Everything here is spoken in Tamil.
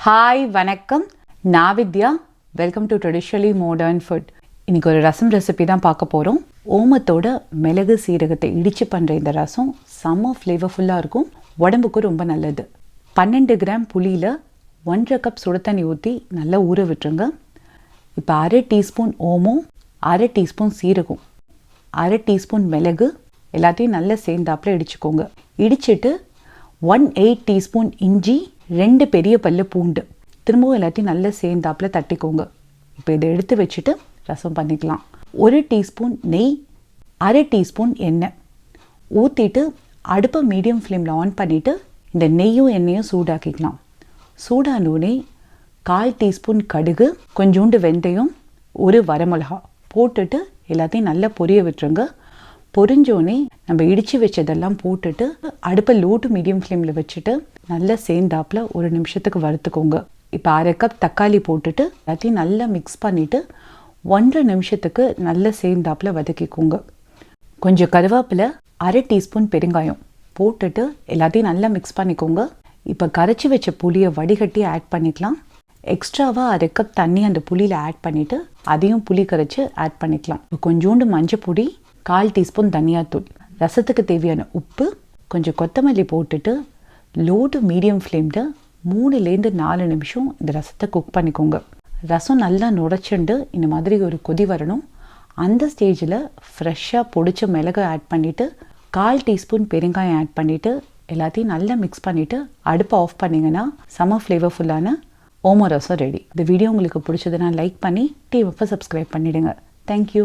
ஹாய் வணக்கம், நான் Vidya. Welcome to traditionally modern food. இன்றைக்கி ஒரு ரசம் ரெசிபி தான் பார்க்க போகிறோம். ஓமத்தோட மிளகு சீரகத்தை இடித்து பண்ணுற இந்த ரசம் செம்ம ஃப்ளேவர்ஃபுல்லாக இருக்கும், உடம்புக்கும் ரொம்ப நல்லது. 12 கிராம் புளியில் 1.5 கப் சுடு தண்ணி ஊற்றி நல்லா ஊற விட்டுருங்க. இப்போ 1/2 டீஸ்பூன் ஓமம், 1/2 டீஸ்பூன் சீரகம், 1/2 டீஸ்பூன் மிளகு எல்லாத்தையும் நல்லா சேர்ந்தாப்பில் இடிச்சுக்கோங்க. இடிச்சிட்டு 1/8 டீஸ்பூன் இஞ்சி, 2 பெரிய பல்லு பூண்டு திரும்பவும் எல்லாத்தையும் நல்லா சேர்ந்தாப்பில் தட்டிக்கோங்க. இப்போ இதை எடுத்து வச்சுட்டு ரசம் பண்ணிக்கலாம். 1 டீஸ்பூன் நெய், 1/2 டீஸ்பூன் எண்ணெய் ஊற்றிட்டு அடுப்பை மீடியம் ஃப்ளேமில் ஆன் பண்ணிவிட்டு இந்த நெய்யும் எண்ணெயும் சூடாக்கிக்கலாம். சூடானோடனே 1/4 டீஸ்பூன் கடுகு, கொஞ்சோண்டு வெந்தயம், 1 வரமிளகா போட்டுட்டு எல்லாத்தையும் நல்லா பொரிய விட்டுருங்க. பொரிஞ்சோடனே நம்ம இடித்து வச்சதெல்லாம் போட்டுட்டு அடுப்பை லோ டு மீடியம் ஃப்ளேமில் வச்சுட்டு நல்லா சேர்ந்தாப்பில் 1 நிமிஷத்துக்கு வறுத்துக்கோங்க. இப்போ 1/2 கப் தக்காளி போட்டுட்டு எல்லாத்தையும் நல்லா மிக்ஸ் பண்ணிவிட்டு 1.5 நிமிஷத்துக்கு நல்லா சேர்ந்தாப்பில் வதக்கிக்கோங்க. கொஞ்சம் கருவேப்பிலை, 1/2 டீஸ்பூன் பெருங்காயம் போட்டுட்டு எல்லாத்தையும் நல்லா மிக்ஸ் பண்ணிக்கோங்க. இப்போ கரைச்சி வச்ச புளியை வடிகட்டி ஆட் பண்ணிக்கலாம். எக்ஸ்ட்ராவாக 1/2 கப் தண்ணி அந்த புளியில் ஆட் பண்ணிவிட்டு அதையும் புளி கரைச்சி ஆட் பண்ணிக்கலாம். இப்போ கொஞ்சோண்டு மஞ்சள் பொடி, 1/4 டீஸ்பூன் தனியாத்தூள், ரசத்துக்கு தேவையான உப்பு, கொஞ்சம் கொத்தமல்லி போட்டுட்டு லோ டு மீடியம் ஃப்ளேமில் 3லேருந்து 4 நிமிஷம் இந்த ரசத்தை குக் பண்ணிக்கோங்க. ரசம் நல்லா நுரைச்சுண்டு இந்த மாதிரி ஒரு கொதி வரணும். அந்த ஸ்டேஜில் ஃப்ரெஷ்ஷாக பொடிச்ச மிளகு ஆட் பண்ணிவிட்டு 1/4 டீஸ்பூன் பெருங்காயம் ஆட் பண்ணிவிட்டு எல்லாத்தையும் நல்லா மிக்ஸ் பண்ணிவிட்டு அடுப்பை ஆஃப் பண்ணிங்கன்னா செம்ம ஃப்ளேவர்ஃபுல்லான ஓம ரசம் ரெடி. இந்த வீடியோ உங்களுக்கு பிடிச்சதுன்னா லைக் பண்ணி டிவியை சப்ஸ்கிரைப் பண்ணிவிடுங்க. தேங்க்யூ.